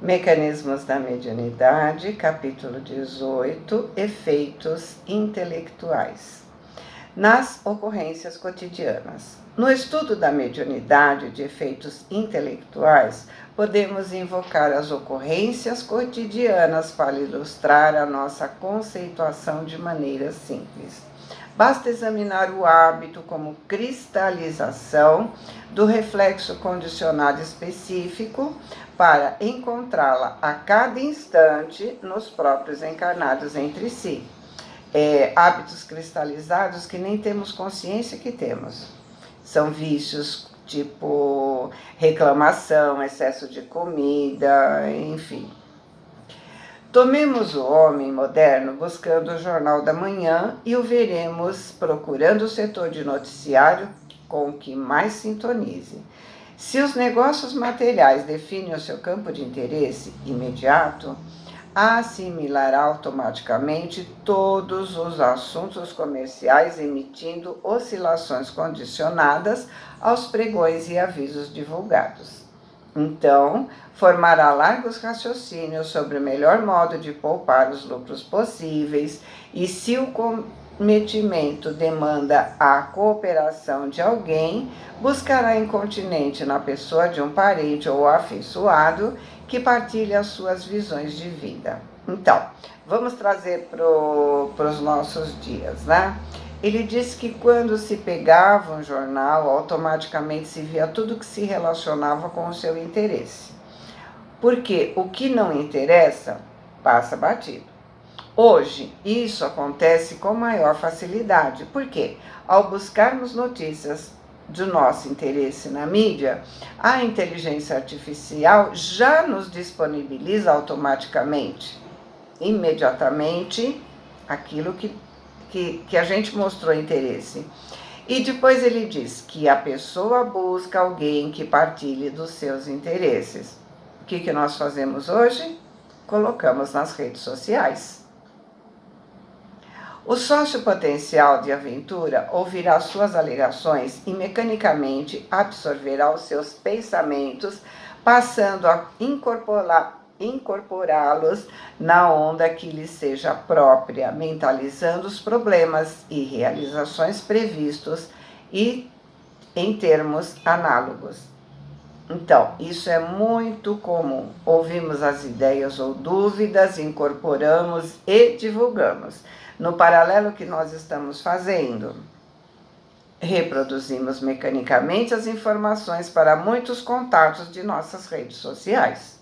Mecanismos da mediunidade, capítulo 18, efeitos intelectuais. Nas ocorrências cotidianas. No estudo da mediunidade de efeitos intelectuais, podemos invocar as ocorrências cotidianas para ilustrar a nossa conceituação de maneira simples. Basta examinar o hábito como cristalização do reflexo condicionado específico para encontrá-la a cada instante nos próprios encarnados entre si. Hábitos cristalizados que nem temos consciência que temos. São vícios tipo reclamação, excesso de comida, enfim. Tomemos o homem moderno buscando o Jornal da Manhã e o veremos procurando o setor de noticiário com o que mais sintonize. Se os negócios materiais definem o seu campo de interesse imediato, assimilará automaticamente todos os assuntos comerciais, emitindo oscilações condicionadas aos pregões e avisos divulgados. Então, formará largos raciocínios sobre o melhor modo de poupar os lucros possíveis e, se o cometimento demanda a cooperação de alguém, buscará incontinente na pessoa de um parente ou afeiçoado que partilhe as suas visões de vida. Então, vamos trazer para os nossos dias, né? Ele disse que quando se pegava um jornal, automaticamente se via tudo que se relacionava com o seu interesse. Porque o que não interessa, passa batido. Hoje, isso acontece com maior facilidade. Por quê? Ao buscarmos notícias do nosso interesse na mídia, a inteligência artificial já nos disponibiliza automaticamente, imediatamente, aquilo que a gente mostrou interesse. E depois ele diz que a pessoa busca alguém que partilhe dos seus interesses. O que nós fazemos hoje? Colocamos nas redes sociais. O sócio potencial de aventura ouvirá suas alegações e mecanicamente absorverá os seus pensamentos, passando a incorporá-los na onda que lhe seja própria, mentalizando os problemas e realizações previstos e em termos análogos. Então, isso é muito comum. Ouvimos as ideias ou dúvidas, incorporamos e divulgamos. No paralelo que nós estamos fazendo, reproduzimos mecanicamente as informações para muitos contatos de nossas redes sociais.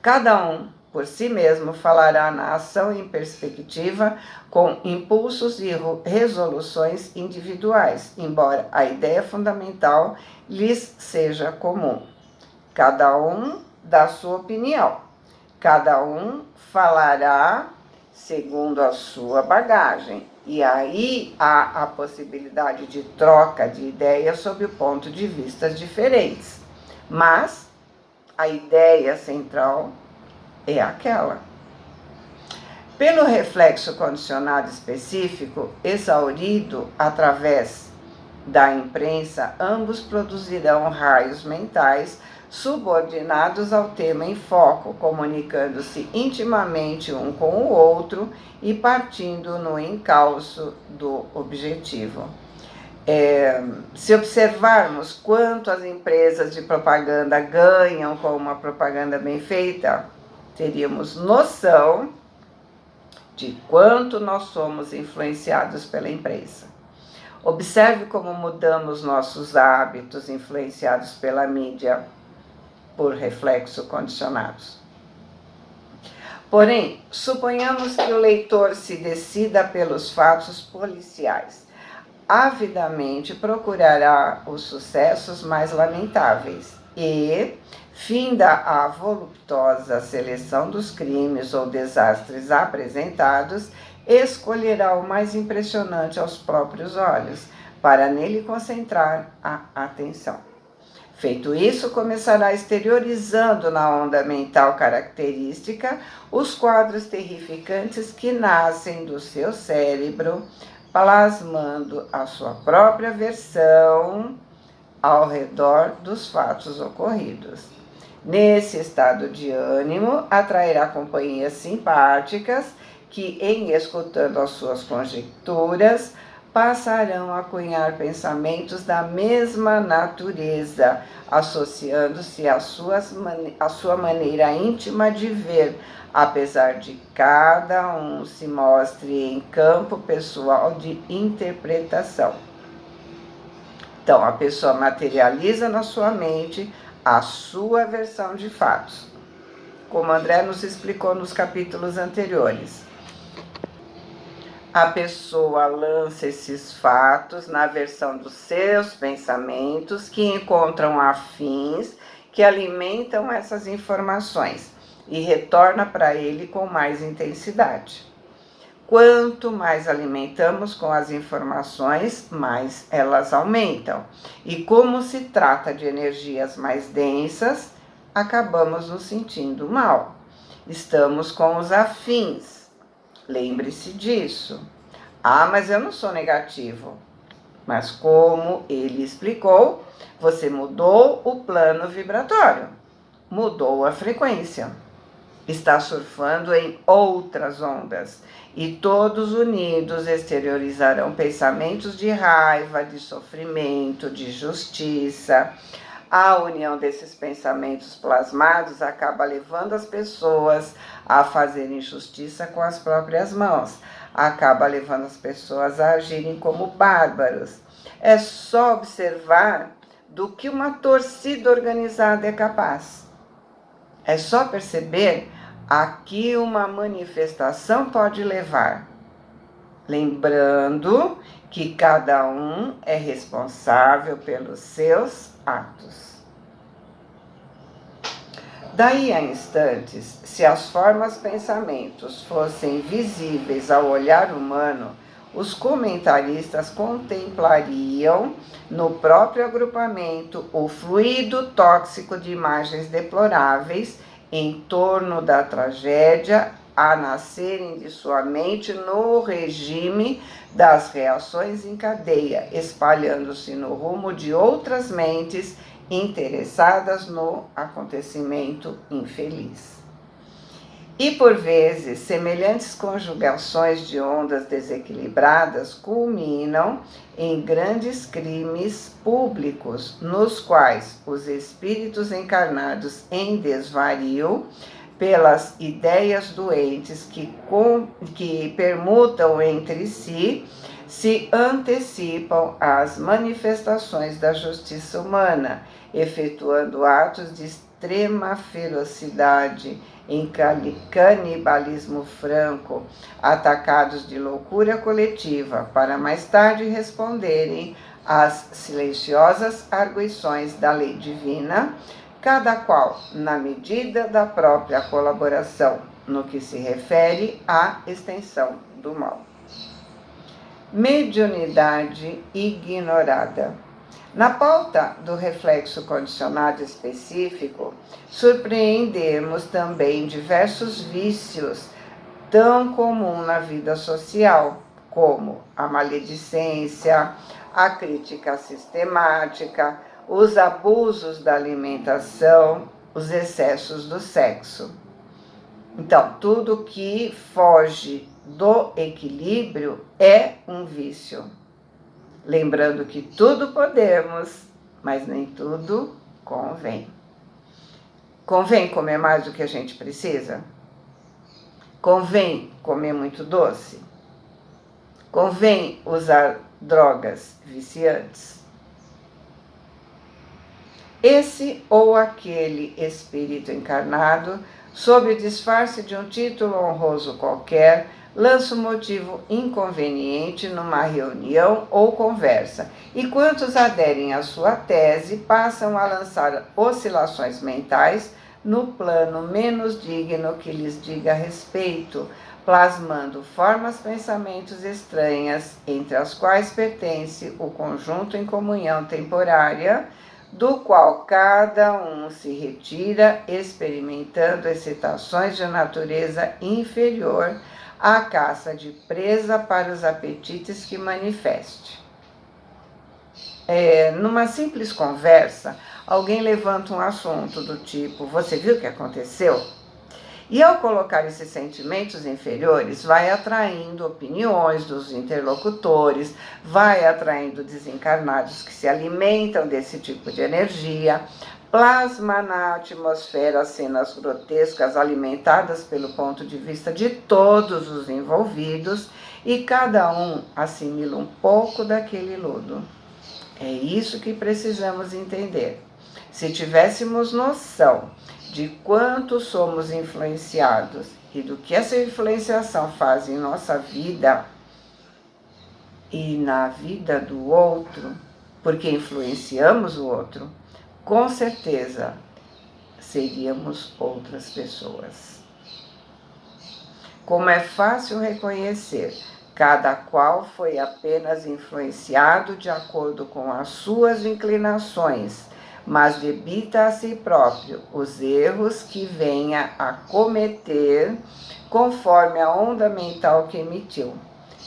Cada um, por si mesmo, falará na ação em perspectiva com impulsos e resoluções individuais, embora a ideia fundamental lhes seja comum. Cada um dá sua opinião, cada um falará segundo a sua bagagem, e aí há a possibilidade de troca de ideias sob o ponto de vista diferentes, mas a ideia central é aquela. Pelo reflexo condicionado específico, exaurido através da imprensa, ambos produzirão raios mentais subordinados ao tema em foco, comunicando-se intimamente um com o outro e partindo no encalço do objetivo. Se observarmos quanto as empresas de propaganda ganham com uma propaganda bem feita, teríamos noção de quanto nós somos influenciados pela imprensa. Observe como mudamos nossos hábitos influenciados pela mídia por reflexo condicionados. Porém, suponhamos que o leitor se decida pelos fatos policiais. Avidamente procurará os sucessos mais lamentáveis e, finda a voluptuosa seleção dos crimes ou desastres apresentados, escolherá o mais impressionante aos próprios olhos, para nele concentrar a atenção. Feito isso, começará exteriorizando na onda mental característica os quadros terrificantes que nascem do seu cérebro, plasmando a sua própria versão ao redor dos fatos ocorridos. Nesse estado de ânimo, atrairá companhias simpáticas que, em escutando as suas conjecturas, passarão a cunhar pensamentos da mesma natureza, associando-se à sua maneira íntima de ver, apesar de cada um se mostre em campo pessoal de interpretação. Então, a pessoa materializa na sua mente a sua versão de fatos, como André nos explicou nos capítulos anteriores. A pessoa lança esses fatos na versão dos seus pensamentos, que encontram afins, que alimentam essas informações e retorna para ele com mais intensidade. Quanto mais alimentamos com as informações, mais elas aumentam. E como se trata de energias mais densas, acabamos nos sentindo mal. Estamos com os afins. Lembre-se disso. Ah, mas eu não sou negativo. Mas como ele explicou, você mudou o plano vibratório, mudou a frequência. Está surfando em outras ondas e todos unidos exteriorizarão pensamentos de raiva, de sofrimento, de justiça. A união desses pensamentos plasmados acaba levando as pessoas a fazerem justiça com as próprias mãos, acaba levando as pessoas a agirem como bárbaros. É só observar do que uma torcida organizada é capaz. É só perceber a que uma manifestação pode levar. Lembrando que cada um é responsável pelos seus atos. Daí a instantes, se as formas pensamentos fossem visíveis ao olhar humano, os comentaristas contemplariam no próprio agrupamento o fluido tóxico de imagens deploráveis em torno da tragédia a nascerem de sua mente no regime das reações em cadeia, espalhando-se no rumo de outras mentes interessadas no acontecimento infeliz. E por vezes, semelhantes conjugações de ondas desequilibradas culminam em grandes crimes públicos, nos quais os espíritos encarnados em desvario pelas ideias doentes que permutam entre si, se antecipam às manifestações da justiça humana, efetuando atos de extrema ferocidade, em canibalismo franco, atacados de loucura coletiva, para mais tarde responderem às silenciosas arguições da lei divina, cada qual na medida da própria colaboração, no que se refere à extensão do mal. Mediunidade ignorada. Na pauta do reflexo condicionado específico, surpreendemos também diversos vícios tão comuns na vida social, como a maledicência, a crítica sistemática, os abusos da alimentação, os excessos do sexo. Então, tudo que foge do equilíbrio é um vício. Lembrando que tudo podemos, mas nem tudo convém. Convém comer mais do que a gente precisa? Convém comer muito doce? Convém usar drogas viciantes? Esse ou aquele espírito encarnado, sob o disfarce de um título honroso qualquer, lança um motivo inconveniente numa reunião ou conversa, e quantos aderem à sua tese passam a lançar oscilações mentais no plano menos digno que lhes diga respeito, plasmando formas pensamentos estranhas, entre as quais pertence o conjunto em comunhão temporária, do qual cada um se retira, experimentando excitações de natureza inferior à caça de presa para os apetites que manifeste. Numa simples conversa, alguém levanta um assunto do tipo, você viu o que aconteceu? E ao colocar esses sentimentos inferiores, vai atraindo opiniões dos interlocutores, vai atraindo desencarnados que se alimentam desse tipo de energia, plasma na atmosfera cenas grotescas alimentadas pelo ponto de vista de todos os envolvidos e cada um assimila um pouco daquele lodo. É isso que precisamos entender. Se tivéssemos noção de quanto somos influenciados e do que essa influenciação faz em nossa vida e na vida do outro, porque influenciamos o outro, com certeza seríamos outras pessoas. Como é fácil reconhecer, cada qual foi apenas influenciado de acordo com as suas inclinações, mas debita a si próprio os erros que venha a cometer conforme a onda mental que emitiu.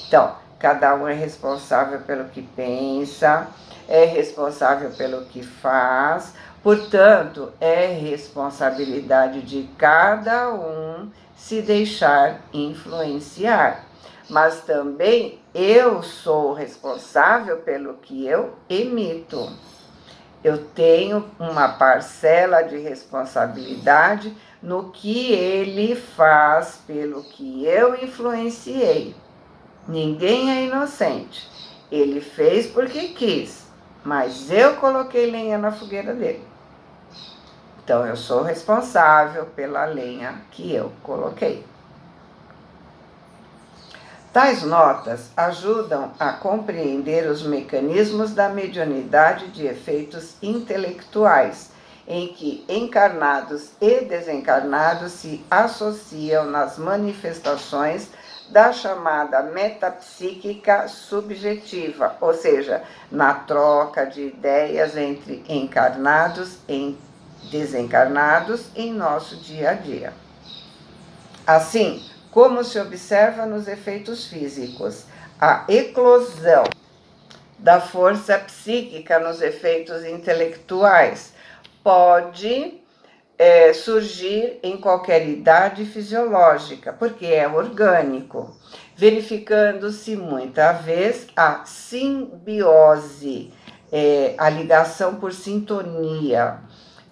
Então, cada um é responsável pelo que pensa, é responsável pelo que faz, portanto, é responsabilidade de cada um se deixar influenciar. Mas também eu sou responsável pelo que eu emito. Eu tenho uma parcela de responsabilidade no que ele faz pelo que eu influenciei. Ninguém é inocente. Ele fez porque quis, mas eu coloquei lenha na fogueira dele. Então eu sou responsável pela lenha que eu coloquei. Tais notas ajudam a compreender os mecanismos da mediunidade de efeitos intelectuais, em que encarnados e desencarnados se associam nas manifestações da chamada metapsíquica subjetiva, ou seja, na troca de ideias entre encarnados e desencarnados em nosso dia a dia. Assim, como se observa nos efeitos físicos, a eclosão da força psíquica nos efeitos intelectuais pode surgir em qualquer idade fisiológica, porque é orgânico, verificando-se muita vez a simbiose, a ligação por sintonia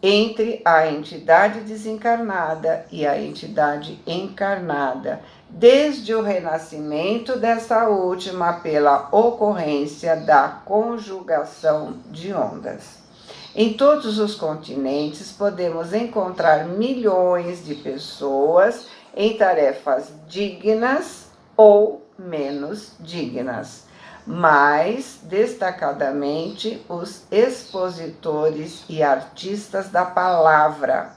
entre a entidade desencarnada e a entidade encarnada, desde o renascimento dessa última pela ocorrência da conjugação de ondas. Em todos os continentes podemos encontrar milhões de pessoas em tarefas dignas ou menos dignas, mais destacadamente os expositores e artistas da palavra,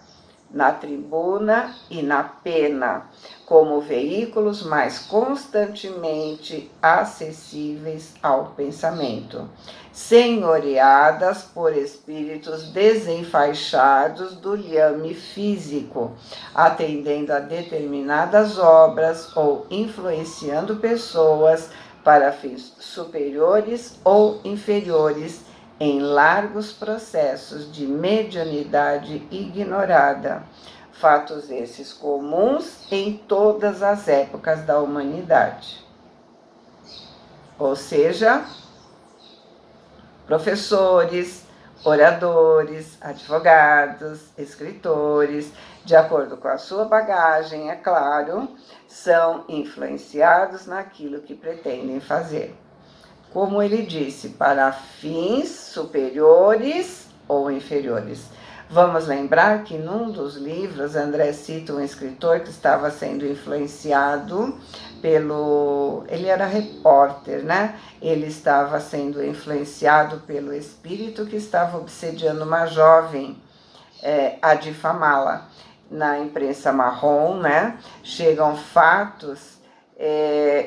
na tribuna e na pena, como veículos mais constantemente acessíveis ao pensamento, senhoreadas por espíritos desenfaixados do liame físico, atendendo a determinadas obras ou influenciando pessoas para fins superiores ou inferiores em largos processos de mediunidade ignorada, fatos esses comuns em todas as épocas da humanidade. Ou seja, professores, oradores, advogados, escritores, de acordo com a sua bagagem, é claro, são influenciados naquilo que pretendem fazer. Como ele disse, para fins superiores ou inferiores. Vamos lembrar que num dos livros, André cita um escritor que estava sendo influenciado ele era repórter, né? Ele estava sendo influenciado pelo espírito que estava obsediando uma jovem a difamá-la. Na imprensa marrom, né? Chegam fatos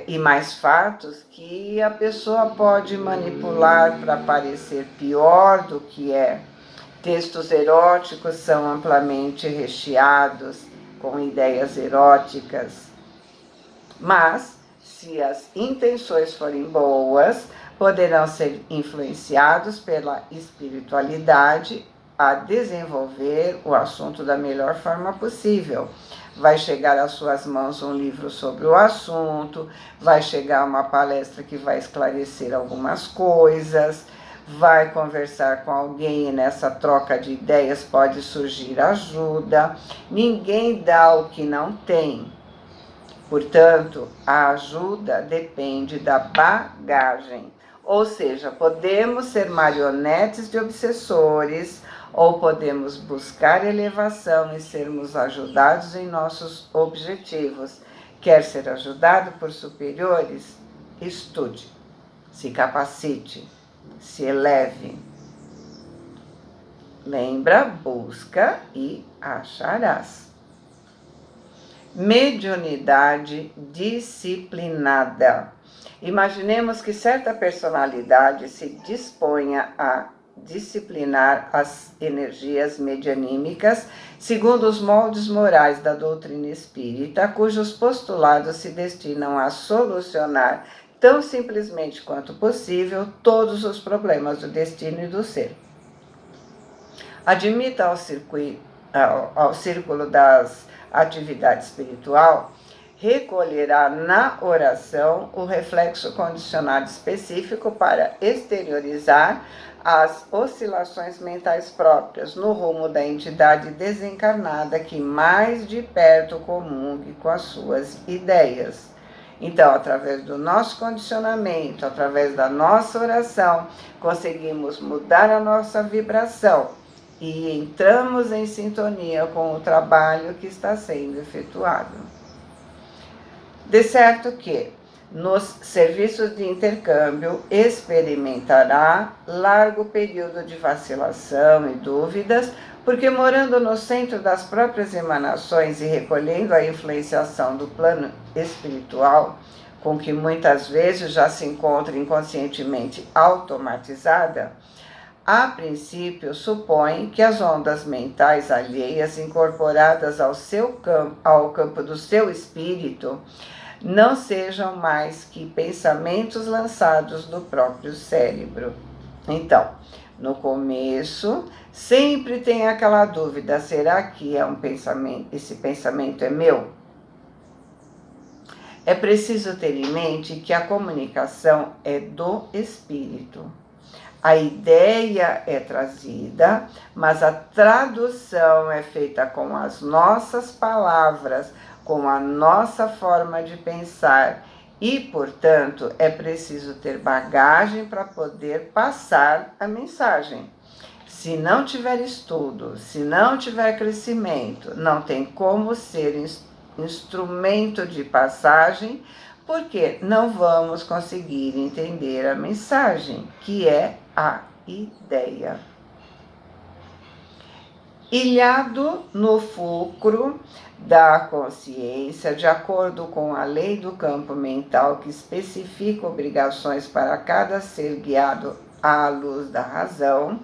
e mais fatos que a pessoa pode manipular para parecer pior do que é. Textos eróticos são amplamente recheados com ideias eróticas, mas se as intenções forem boas, poderão ser influenciados pela espiritualidade a desenvolver o assunto da melhor forma possível. Vai chegar às suas mãos um livro sobre o assunto, vai chegar uma palestra que vai esclarecer algumas coisas, vai conversar com alguém e nessa troca de ideias pode surgir ajuda. Ninguém dá o que não tem. Portanto, a ajuda depende da bagagem. Ou seja, podemos ser marionetes de obsessores ou podemos buscar elevação e sermos ajudados em nossos objetivos. Quer ser ajudado por superiores? Estude, se capacite, se eleve. Lembra, busca e acharás. Mediunidade disciplinada. Imaginemos que certa personalidade se disponha a disciplinar as energias medianímicas segundo os moldes morais da doutrina espírita, cujos postulados se destinam a solucionar tão simplesmente quanto possível todos os problemas do destino e do ser. Admita ao círculo das atividade espiritual, recolherá na oração o reflexo condicionado específico para exteriorizar as oscilações mentais próprias no rumo da entidade desencarnada que mais de perto comungue com as suas ideias. Então, através do nosso condicionamento, através da nossa oração, conseguimos mudar a nossa vibração e entramos em sintonia com o trabalho que está sendo efetuado. De certo que, nos serviços de intercâmbio, experimentará largo período de vacilação e dúvidas, porque morando no centro das próprias emanações e recolhendo a influenciação do plano espiritual, com que muitas vezes já se encontra inconscientemente automatizada, a princípio, supõe que as ondas mentais alheias incorporadas ao campo do seu espírito não sejam mais que pensamentos lançados do próprio cérebro. Então, no começo, sempre tem aquela dúvida: será que é um pensamento? Esse pensamento é meu? É preciso ter em mente que a comunicação é do espírito. A ideia é trazida, mas a tradução é feita com as nossas palavras, com a nossa forma de pensar e, portanto, é preciso ter bagagem para poder passar a mensagem. Se não tiver estudo, se não tiver crescimento, não tem como ser instrumento de passagem, porque não vamos conseguir entender a mensagem, que é a ideia. Ilhado no fulcro da consciência, de acordo com a lei do campo mental que especifica obrigações para cada ser guiado à luz da razão,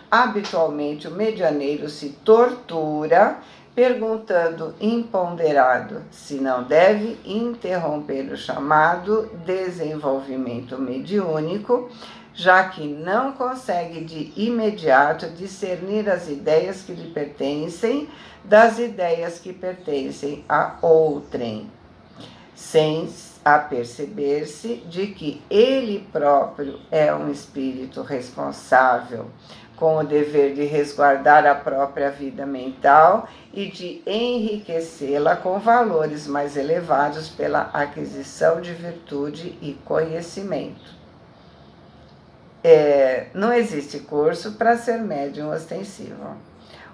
habitualmente o medianeiro se tortura perguntando imponderado se não deve interromper o chamado desenvolvimento mediúnico, já que não consegue de imediato discernir as ideias que lhe pertencem das ideias que pertencem a outrem, sem aperceber-se de que ele próprio é um espírito responsável, com o dever de resguardar a própria vida mental e de enriquecê-la com valores mais elevados pela aquisição de virtude e conhecimento. Não existe curso para ser médium ostensivo.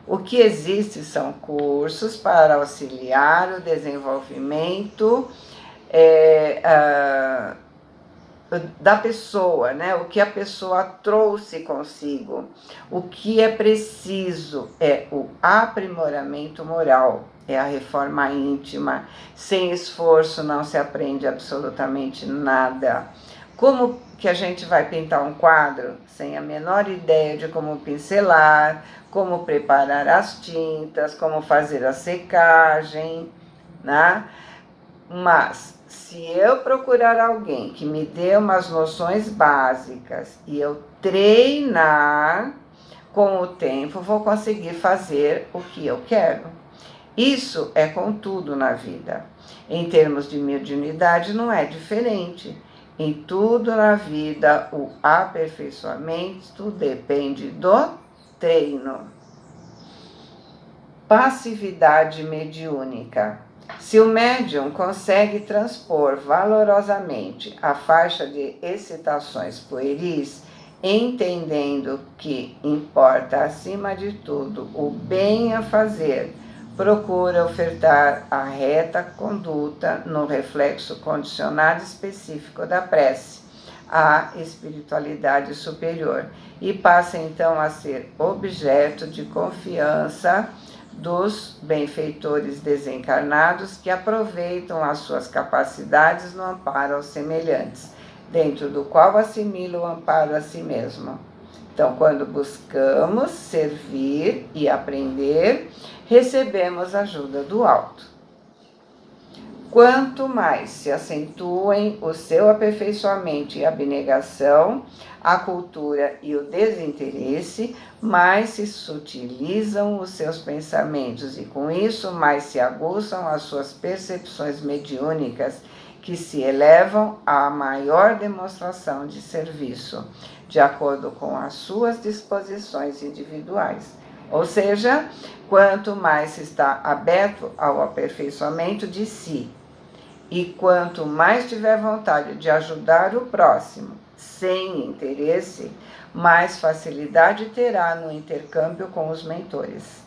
O que existe são cursos para auxiliar o desenvolvimento da pessoa, né? O que a pessoa trouxe consigo. O que é preciso é o aprimoramento moral, é a reforma íntima. Sem esforço não se aprende absolutamente nada. Como que a gente vai pintar um quadro sem a menor ideia de como pincelar, como preparar as tintas, como fazer a secagem, né? Mas se eu procurar alguém que me dê umas noções básicas e eu treinar, Com o tempo, vou conseguir fazer o que eu quero. Isso é com tudo na vida. Em termos de mediunidade, não é diferente. Em tudo na vida, o aperfeiçoamento depende do treino. Passividade mediúnica. Se o médium consegue transpor valorosamente a faixa de excitações pueris, entendendo que importa acima de tudo o bem a fazer, procura ofertar a reta conduta no reflexo condicionado específico da prece, à espiritualidade superior, e passa então a ser objeto de confiança dos benfeitores desencarnados que aproveitam as suas capacidades no amparo aos semelhantes, dentro do qual assimila o amparo a si mesmo. Então, quando buscamos servir e aprender, recebemos ajuda do alto. Quanto mais se acentuem o seu aperfeiçoamento e abnegação, a cultura e o desinteresse, mais se sutilizam os seus pensamentos e, com isso, mais se aguçam as suas percepções mediúnicas, que se elevam à maior demonstração de serviço, de acordo com as suas disposições individuais. Ou seja, quanto mais se está aberto ao aperfeiçoamento de si, e quanto mais tiver vontade de ajudar o próximo, sem interesse, mais facilidade terá no intercâmbio com os mentores.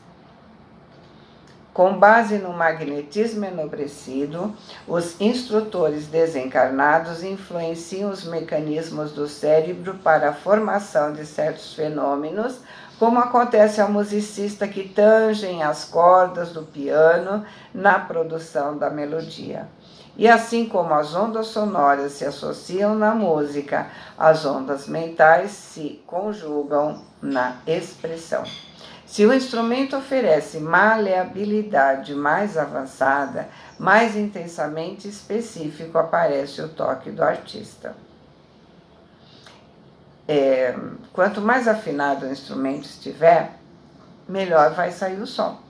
Com base no magnetismo enobrecido, os instrutores desencarnados influenciam os mecanismos do cérebro para a formação de certos fenômenos, como acontece ao musicista que tangem as cordas do piano na produção da melodia. E assim como as ondas sonoras se associam na música, as ondas mentais se conjugam na expressão. Se o instrumento oferece maleabilidade mais avançada, mais intensamente específico aparece o toque do artista. Quanto mais afinado o instrumento estiver, melhor vai sair o som.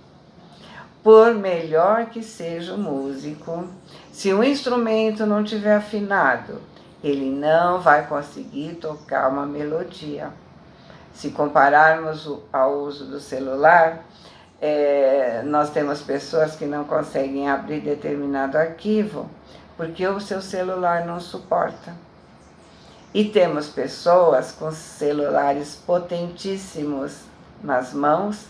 Por melhor que seja o músico, se o instrumento não estiver afinado, ele não vai conseguir tocar uma melodia. Se compararmos ao uso do celular, nós temos pessoas que não conseguem abrir determinado arquivo porque o seu celular não suporta. E temos pessoas com celulares potentíssimos nas mãos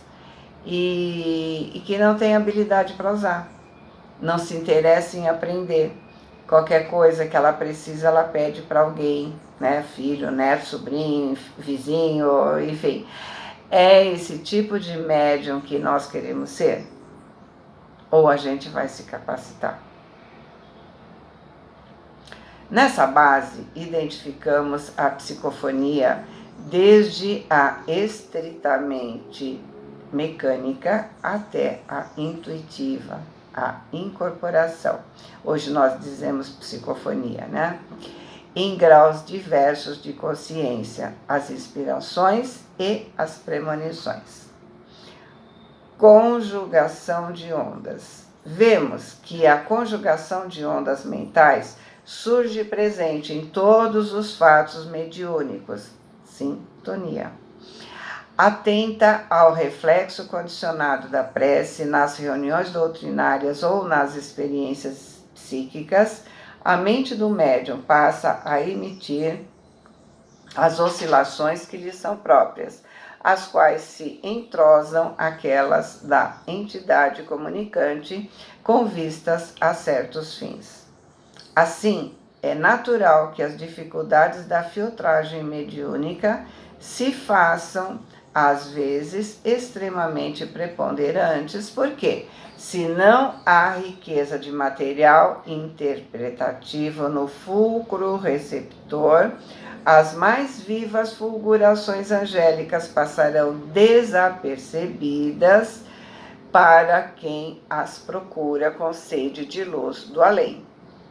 e que não têm habilidade para usar, não se interessa em aprender. Qualquer coisa que ela precisa, ela pede para alguém, né? Filho, neto, sobrinho, vizinho, enfim. É esse tipo de médium que nós queremos ser? Ou a gente vai se capacitar? Nessa base, identificamos a psicofonia desde a estritamente mecânica até a intuitiva, a incorporação. Hoje nós dizemos psicofonia, né? Em graus diversos de consciência, as inspirações e as premonições. Conjugação de ondas. Vemos que a conjugação de ondas mentais surge presente em todos os fatos mediúnicos. Sintonia. Atenta ao reflexo condicionado da prece nas reuniões doutrinárias ou nas experiências psíquicas, a mente do médium passa a emitir as oscilações que lhe são próprias, as quais se entrosam aquelas da entidade comunicante com vistas a certos fins. Assim, é natural que as dificuldades da filtragem mediúnica se façam, às vezes, extremamente preponderantes, porque, se não há riqueza de material interpretativo no fulcro receptor, as mais vivas fulgurações angélicas passarão desapercebidas para quem as procura com sede de luz do além.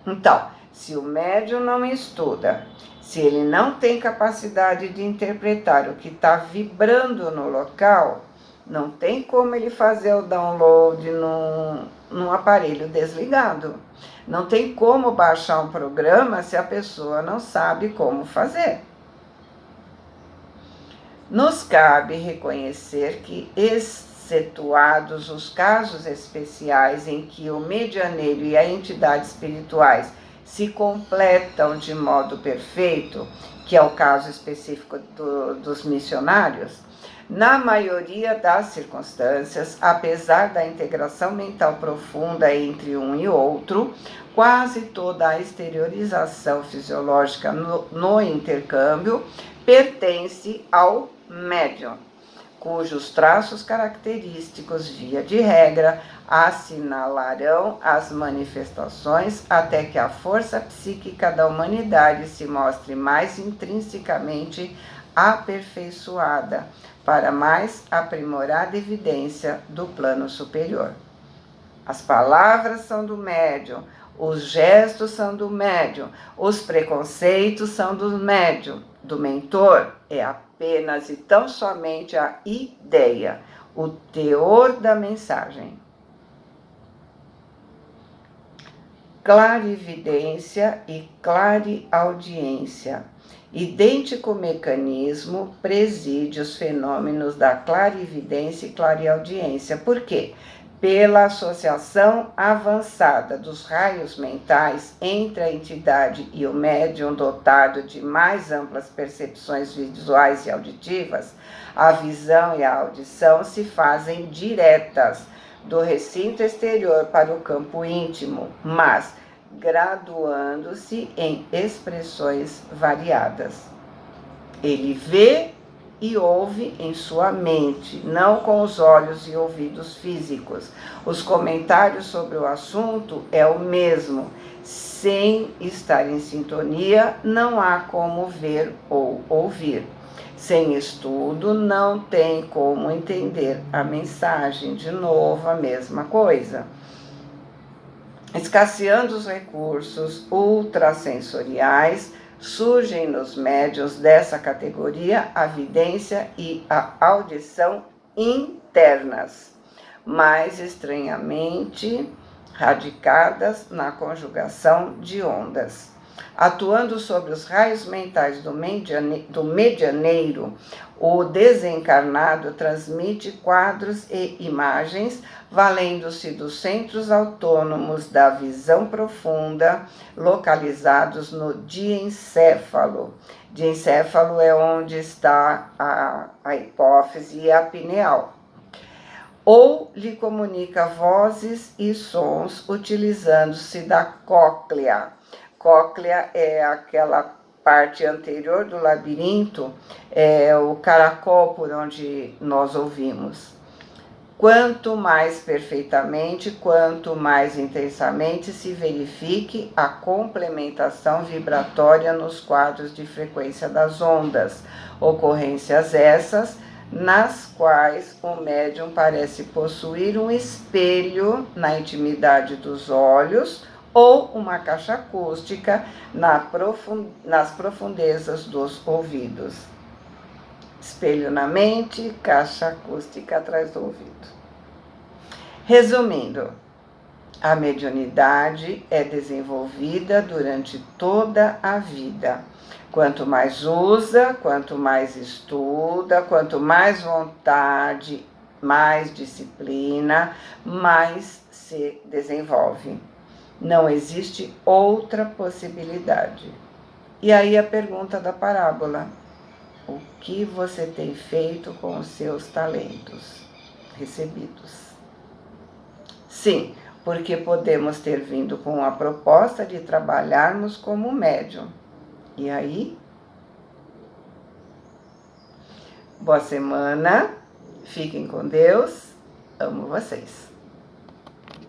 Então, se o médium não estuda, Se ele não tem capacidade de interpretar o que está vibrando no local, não tem como ele fazer o download num aparelho desligado. Não tem como baixar um programa se a pessoa não sabe como fazer. Nos cabe reconhecer que, excetuados os casos especiais em que o medianeiro e a entidade espirituais se completam de modo perfeito, que é o caso específico dos missionários, na maioria das circunstâncias, apesar da integração mental profunda entre um e outro, quase toda a exteriorização fisiológica no intercâmbio pertence ao médium, cujos traços característicos, via de regra, assinalarão as manifestações até que a força psíquica da humanidade se mostre mais intrinsecamente aperfeiçoada, para mais aprimorada evidência do plano superior. As palavras são do médium, os gestos são do médium, os preconceitos são do médium. Do mentor é apenas e tão somente a ideia, o teor da mensagem. Clarividência e clareaudiência. Idêntico mecanismo preside os fenômenos da clarividência e clareaudiência. Por quê? Pela associação avançada dos raios mentais entre a entidade e o médium dotado de mais amplas percepções visuais e auditivas, a visão e a audição se fazem diretas do recinto exterior para o campo íntimo, mas graduando-se em expressões variadas. Ele vê e ouve em sua mente, não com os olhos e ouvidos físicos. Os comentários sobre o assunto é o mesmo. Sem estar em sintonia, não há como ver ou ouvir. Sem estudo, não tem como entender a mensagem. De novo, a mesma coisa. Escasseando os recursos ultrasensoriais, surgem nos médiuns dessa categoria a vidência e a audição internas, mais estranhamente radicadas na conjugação de ondas. Atuando sobre os raios mentais do medianeiro, o desencarnado transmite quadros e imagens, valendo-se dos centros autônomos da visão profunda, localizados no diencéfalo. Diencéfalo é onde está a hipófise e a pineal. Ou lhe comunica vozes e sons utilizando-se da cóclea. Cóclea é aquela parte anterior do labirinto, é o caracol por onde nós ouvimos. Quanto mais perfeitamente, quanto mais intensamente se verifique a complementação vibratória nos quadros de frequência das ondas, ocorrências essas nas quais o médium parece possuir um espelho na intimidade dos olhos ou uma caixa acústica nas profundezas dos ouvidos. Espelho na mente, caixa acústica atrás do ouvido. Resumindo, a mediunidade é desenvolvida durante toda a vida. Quanto mais usa, quanto mais estuda, quanto mais vontade, mais disciplina, mais se desenvolve. Não existe outra possibilidade. E aí a pergunta da parábola: o que você tem feito com os seus talentos recebidos? Sim, porque podemos ter vindo com a proposta de trabalharmos como médium. E aí? Boa semana, fiquem com Deus, amo vocês.